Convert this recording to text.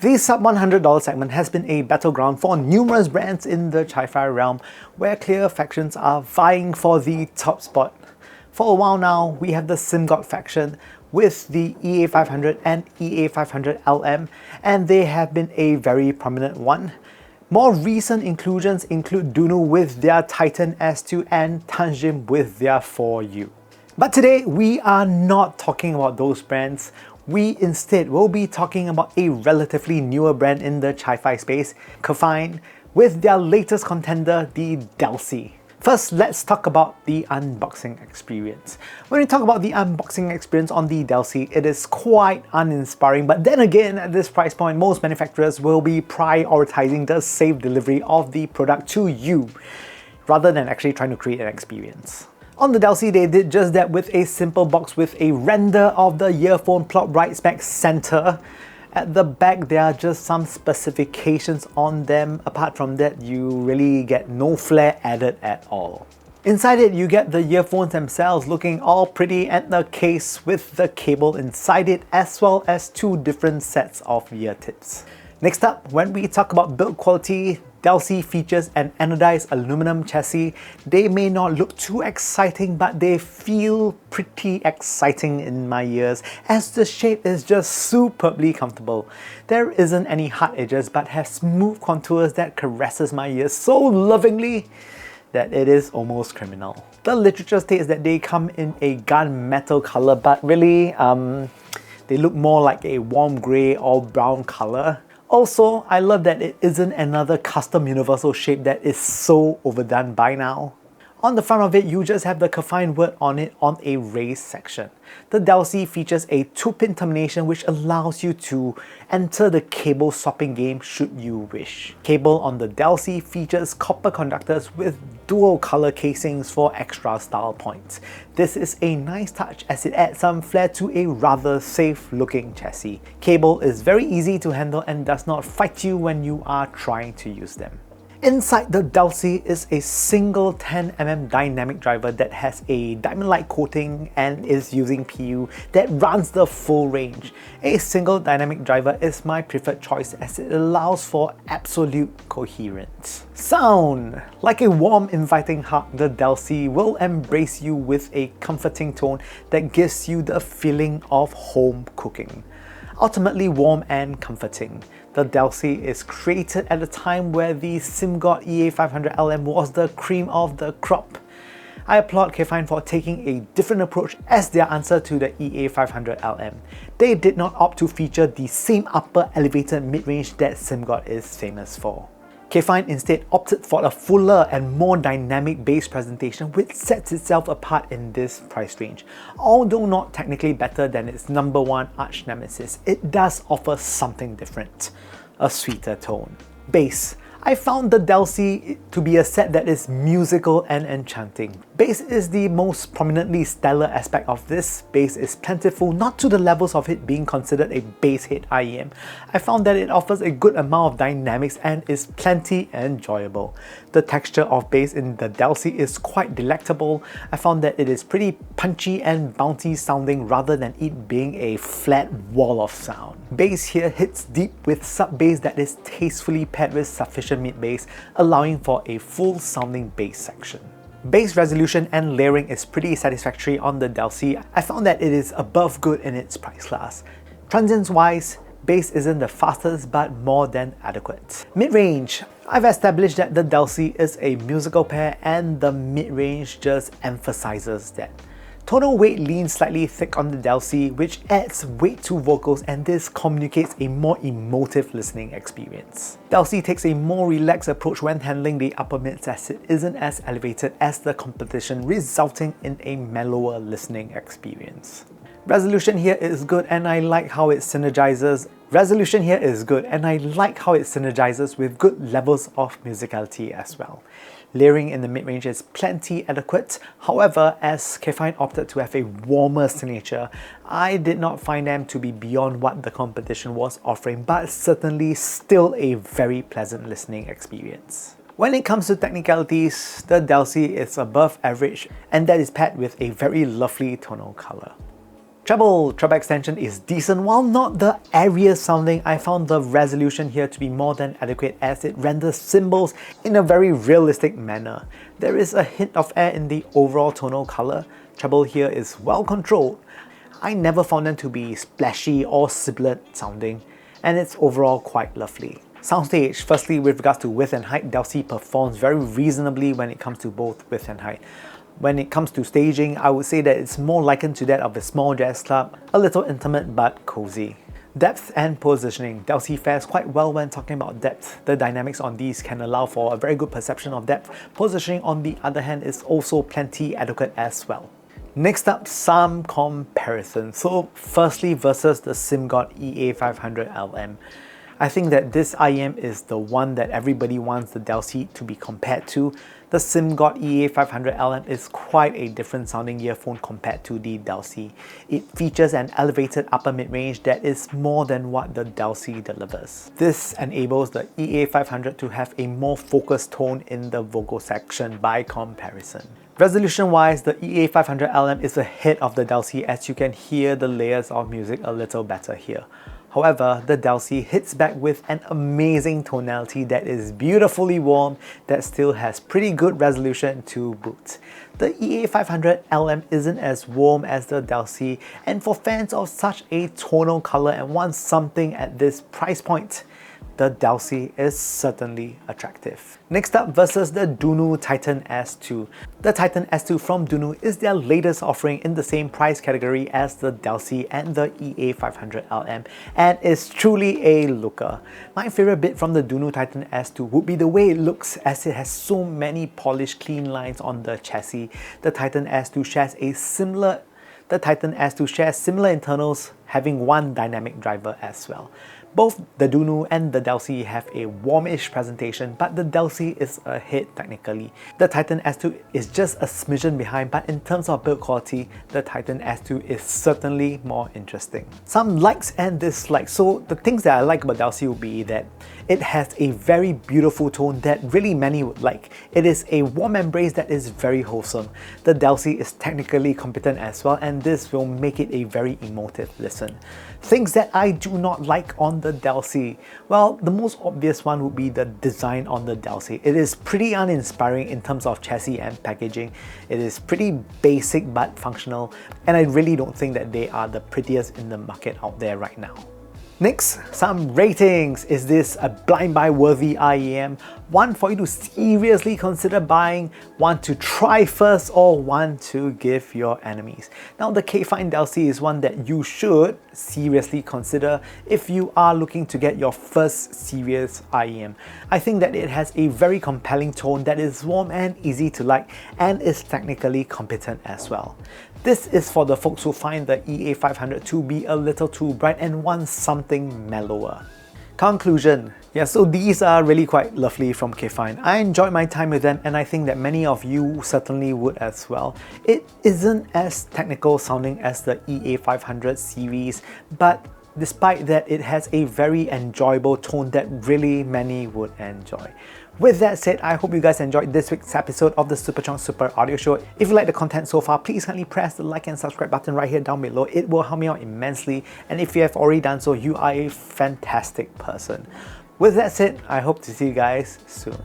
The sub $100 segment has been a battleground for numerous brands in the chi-fi realm, where clear factions are vying for the top spot. For a while now, we have the Simgot faction with the EA500 and EA500LM, and they have been a very prominent one. More recent inclusions include Dunu with their Titan S2 and Tanjim with their 4U. But today, we are not talking about those brands. We instead will be talking about a relatively newer brand in the chi-fi space, Kefine, with their latest contender, the Delci. First, let's talk about the unboxing experience. When we talk about the unboxing experience on the Delci, it is quite uninspiring, but then again, at this price point, most manufacturers will be prioritizing the safe delivery of the product to you, rather than actually trying to create an experience. On the Delci, they did just that with a simple box with a render of the earphone plot right smack center. At the back, there are just some specifications on them. Apart from that, you really get no flair added at all. Inside it, you get the earphones themselves looking all pretty, and the case with the cable inside it, as well as two different sets of ear tips. Next up, when we talk about build quality, Delci features an anodized aluminum chassis. They may not look too exciting, but they feel pretty exciting in my ears, as the shape is just superbly comfortable. There isn't any hard edges, but has smooth contours that caresses my ears so lovingly that it is almost criminal. The literature states that they come in a gunmetal color, but really, they look more like a warm grey or brown color. Also, I love that it isn't another custom universal shape that is so overdone by now. On the front of it, you just have the Kefine word on it on a raised section. The Delci features a 2-pin termination which allows you to enter the cable swapping game should you wish. Cable on the Delci features copper conductors with dual color casings for extra style points. This is a nice touch as it adds some flair to a rather safe looking chassis. Cable is very easy to handle and does not fight you when you are trying to use them. Inside the Delci is a single 10mm dynamic driver that has a diamond-like coating and is using PU that runs the full range. A single dynamic driver is my preferred choice as it allows for absolute coherence. Sound! Like a warm, inviting hug, the Delci will embrace you with a comforting tone that gives you the feeling of home cooking. Ultimately warm and comforting. The Delci is created at a time where the Simgot EA500LM was the cream of the crop. I applaud Kefine for taking a different approach as their answer to the EA500LM. They did not opt to feature the same upper elevated mid-range that Simgot is famous for. Kefine instead opted for a fuller and more dynamic bass presentation which sets itself apart in this price range. Although not technically better than its #1 arch nemesis, it does offer something different, a sweeter tone. Bass. I found the Delci to be a set that is musical and enchanting. Bass is the most prominently stellar aspect of this. Bass is plentiful, not to the levels of it being considered a bass hit IEM. I found that it offers a good amount of dynamics and is plenty enjoyable. The texture of bass in the Delci is quite delectable. I found that it is pretty punchy and bouncy sounding rather than it being a flat wall of sound. Bass here hits deep with sub-bass that is tastefully paired with sufficient mid-bass, allowing for a full sounding bass section. Bass resolution and layering is pretty satisfactory on the Delci. I found that it is above good in its price class. Transients wise, bass isn't the fastest but more than adequate. Mid-range. I've established that the Delci is a musical pair and the mid-range just emphasizes that. Tonal weight leans slightly thick on the Delci, which adds weight to vocals, and this communicates a more emotive listening experience. Delci takes a more relaxed approach when handling the upper mids as it isn't as elevated as the competition, resulting in a mellower listening experience. Resolution here is good and I like how it synergizes with good levels of musicality as well. Layering in the mid-range is plenty adequate. However, as Kefine opted to have a warmer signature, I did not find them to be beyond what the competition was offering, but certainly still a very pleasant listening experience. When it comes to technicalities, the Delci is above average, and that is paired with a very lovely tonal color. Treble extension is decent. While not the airiest sounding, I found the resolution here to be more than adequate as it renders cymbals in a very realistic manner. There is a hint of air in the overall tonal color. Treble here is well controlled. I never found them to be splashy or sibilant sounding, and it's overall quite lovely. Soundstage, firstly with regards to width and height, Delci performs very reasonably when it comes to both width and height. When it comes to staging, I would say that it's more likened to that of a small jazz club, a little intimate but cozy. Depth and positioning. Delci fares quite well when talking about depth. The dynamics on these can allow for a very good perception of depth. Positioning on the other hand is also plenty adequate as well. Next up, some comparison. So firstly versus the Simgot EA500LM. I think that this IEM is the one that everybody wants the Delci to be compared to. The Simgot EA500LM is quite a different sounding earphone compared to the Delci. It features an elevated upper mid-range that is more than what the Delci delivers. This enables the EA500 to have a more focused tone in the vocal section by comparison. Resolution-wise, the EA500LM is ahead of the Delci as you can hear the layers of music a little better here. However, the Delci hits back with an amazing tonality that is beautifully warm that still has pretty good resolution to boot. The EA500LM isn't as warm as the Delci, and for fans of such a tonal color and want something at this price point, the Delci is certainly attractive. Next up, versus the Dunu Titan S2. The Titan S2 from Dunu is their latest offering in the same price category as the Delci and the EA500LM, and is truly a looker. My favorite bit from the Dunu Titan S2 would be the way it looks, as it has so many polished clean lines on the chassis. The Titan S2 shares similar internals, having one dynamic driver as well. Both the Dunu and the Delci have a warmish presentation, but the Delci is ahead technically. The Titan S2 is just a smidgen behind, but in terms of build quality, the Titan S2 is certainly more interesting. Some likes and dislikes. So the things that I like about Delci would be that it has a very beautiful tone that really many would like. It is a warm embrace that is very wholesome. The Delci is technically competent as well, and this will make it a very emotive listen. Things that I do not like on the Delci. Well, the most obvious one would be the design on the Delci. It is pretty uninspiring in terms of chassis and packaging. It is pretty basic but functional, and I really don't think that they are the prettiest in the market out there right now. Next, some ratings. Is this a blind buy worthy IEM? One for you to seriously consider buying, one to try first, or one to give your enemies? Now, the Kefine Delci is one that you should seriously consider if you are looking to get your first serious IEM. I think that it has a very compelling tone that is warm and easy to like, and is technically competent as well. This is for the folks who find the EA500 to be a little too bright and want something mellower. Conclusion. Yeah, so these are really quite lovely from Kefine. I enjoyed my time with them, and I think that many of you certainly would as well. It isn't as technical sounding as the EA500 series, but despite that, it has a very enjoyable tone that really many would enjoy. With that said, I hope you guys enjoyed this week's episode of the Superchunk Super Audio Show. If you like the content so far, please kindly press the like and subscribe button right here down below. It will help me out immensely, and if you have already done so, you are a fantastic person. With that said, I hope to see you guys soon.